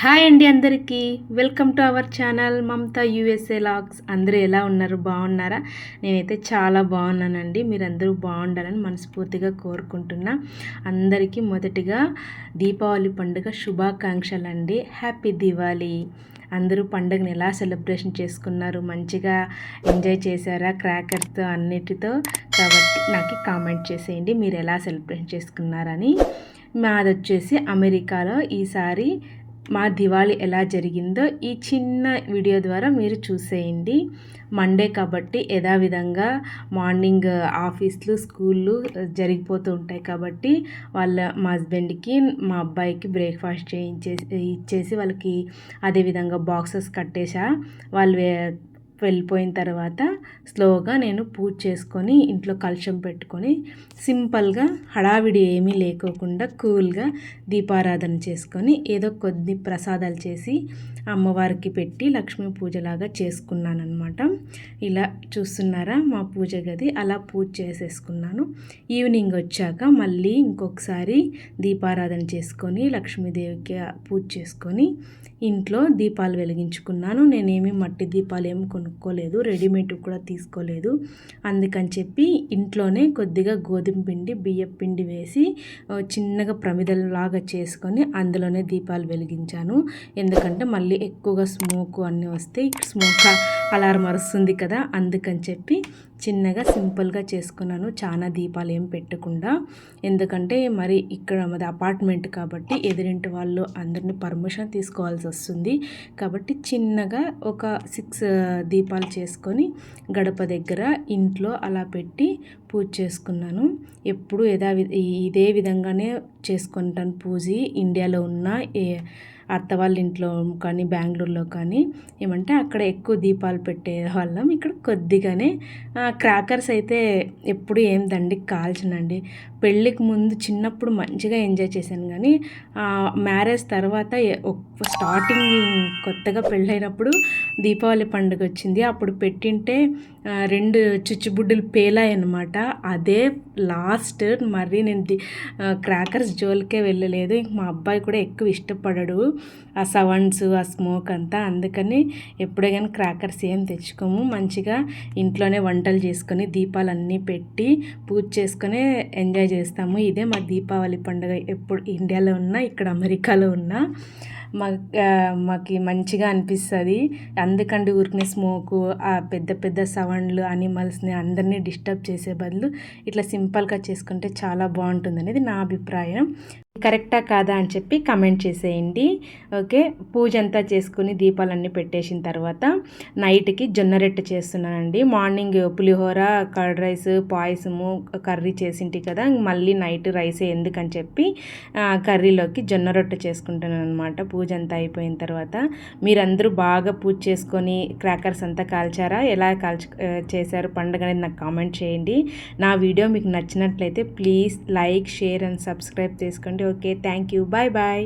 Hi అండి అందరికీ. Welcome to our channel Mamata USA logs. అందరూ ఎలా ఉన్నారు? బాగున్నారా? నేనైతే చాలా బాగున్నానండి. మీరందరూ బాగుండాలని మనస్ఫూర్తిగా కోరుకుంటున్నా. అందరికీ మొదటిగా దీపావళి పండుగ శుభాకాంక్షలండి. హ్యాపీ దివాళీ. అందరూ పండుగను ఎలా సెలబ్రేషన్ చేసుకున్నారు? మంచిగా ఎంజాయ్ చేశారా క్రాకర్స్తో అన్నిటితో? కాబట్టి నాకు కామెంట్ చేసేయండి మీరు ఎలా సెలబ్రేషన్ చేసుకున్నారని. మాది వచ్చేసి అమెరికాలో ఈసారి మా దివాళీ ఎలా జరిగిందో ఈ చిన్న వీడియో ద్వారా మీరు చూసేయండి. మండే కాబట్టి యథావిధంగా మార్నింగ్ ఆఫీస్లు స్కూళ్ళు జరిగిపోతూ ఉంటాయి కాబట్టి మా హస్బెండ్కి మా అబ్బాయికి బ్రేక్ఫాస్ట్ ఇచ్చేసి వాళ్ళకి అదేవిధంగా బాక్సెస్ కట్టేసా. వాళ్ళు వెళ్ళిపోయిన తర్వాత స్లోగా నేను పూజ చేసుకొని ఇంట్లో కలశం పెట్టుకొని సింపుల్గా హడావిడి ఏమీ లేకోకుండా కూల్గా దీపారాధన చేసుకొని ఏదో కొద్ది ప్రసాదాలు చేసి అమ్మవారికి పెట్టి లక్ష్మీ పూజలాగా చేసుకున్నాను అనమాట. ఇలా చూస్తున్నారా మా పూజ గది, అలా పూజ చేసేసుకున్నాను. ఈవినింగ్ వచ్చాక మళ్ళీ ఇంకొకసారి దీపారాధన చేసుకొని లక్ష్మీదేవికి పూజ చేసుకొని ఇంట్లో దీపాలు వెలిగించుకున్నాను. నేనేమి మట్టి దీపాలు ఏమి కొనుక్కోలేదు, రెడీమేడ్ కూడా తీసుకోలేదు. అందుకని చెప్పి ఇంట్లోనే కొద్దిగా గోధుమ పిండి బియ్యం పిండి వేసి చిన్నగా ప్రమిదలాగా చేసుకొని అందులోనే దీపాలు వెలిగించాను. ఎందుకంటే మళ్ళీ ఎక్కువగా స్మోక్ అన్నీ వస్తే స్మోక్ అలారం వస్తుంది కదా, అందుకని చెప్పి చిన్నగా సింపుల్గా చేసుకున్నాను. చాలా దీపాలు ఏం పెట్టకుండా. ఎందుకంటే మరి ఇక్కడ మాది అపార్ట్మెంట్ కాబట్టి ఎదురింటి వాళ్ళు అందరినీ పర్మిషన్ తీసుకోవాల్సి వస్తుంది. కాబట్టి చిన్నగా ఒక 6 దీపాలు చేసుకొని గడప దగ్గర ఇంట్లో అలా పెట్టి పూజ చేసుకున్నాను. ఎప్పుడు ఇదే విధంగానే చేసుకుంటాను పూజ. ఇండియాలో ఉన్న అత్త వాళ్ళ ఇంట్లో కానీ బెంగళూరులో కానీ ఏమంటే అక్కడ ఎక్కువ దీపాలు పెట్టే వాళ్ళం, ఇక్కడ కొద్దిగానే. క్రాకర్స్ అయితే ఎప్పుడు ఏం దండికి కాల్చనండి. పెళ్ళికి ముందు చిన్నప్పుడు మంచిగా ఎంజాయ్ చేశాను కానీ మ్యారేజ్ తర్వాత స్టార్టింగ్ కొత్తగా పెళ్ళైనప్పుడు దీపావళి పండుగ వచ్చింది. అప్పుడు పెట్టింటే 2 చిచ్చుబుడ్డులు పేలాయి అన్నమాట. అదే లాస్ట్. మరి నేను క్రాకర్స్ జోలికే వెళ్ళలేదు. ఇంక మా అబ్బాయి కూడా ఎక్కువ ఇష్టపడడు ఆ సౌండ్స్ ఆ స్మోక్ అంతా. అందుకని ఎప్పుడే కానీ క్రాకర్స్ ఏం తెచ్చుకోము. మంచిగా ఇంట్లోనే వంటలు చేసుకొని దీపాలన్నీ పెట్టి పూజ చేసుకొని ఎంజాయ్ చేస్తాము. ఇదే మా దీపావళి పండుగ. ఎప్పుడు ఇండియాలో ఉన్నా ఇక్కడ అమెరికాలో ఉన్నా మాకు మంచిగా అనిపిస్తుంది. అందుకండి ఊరికనే స్మోకు ఆ పెద్ద పెద్ద సౌండ్లు అనిమల్స్ని అందరినీ డిస్టర్బ్ చేసే బదులు ఇట్లా సింపుల్గా చేసుకుంటే చాలా బాగుంటుంది అనేది నా అభిప్రాయం. కరెక్టా కాదా అని చెప్పి కమెంట్ చేసేయండి. ఓకే, పూజ అంతా చేసుకుని దీపాలన్నీ పెట్టేసిన తర్వాత నైట్కి జొన్న రొట్టె చేస్తున్నానండి. మార్నింగ్ పులిహోర కర్డ్ రైస్ పాయసము కర్రీ చేసింటి కదా, మళ్ళీ నైట్ రైస్ ఎందుకని చెప్పి కర్రీలోకి జొన్న రొట్టె చేసుకుంటున్నాను అనమాట. పూజ అంతా అయిపోయిన తర్వాత మీరందరూ బాగా పూజ చేసుకొని క్రాకర్స్ అంతా కాల్చారా? ఎలా చేశారు పండుగ అనేది నాకు కామెంట్ చేయండి. నా వీడియో మీకు నచ్చినట్లయితే please like share and subscribe చేసుకోండి. Okay, thank you. Bye bye.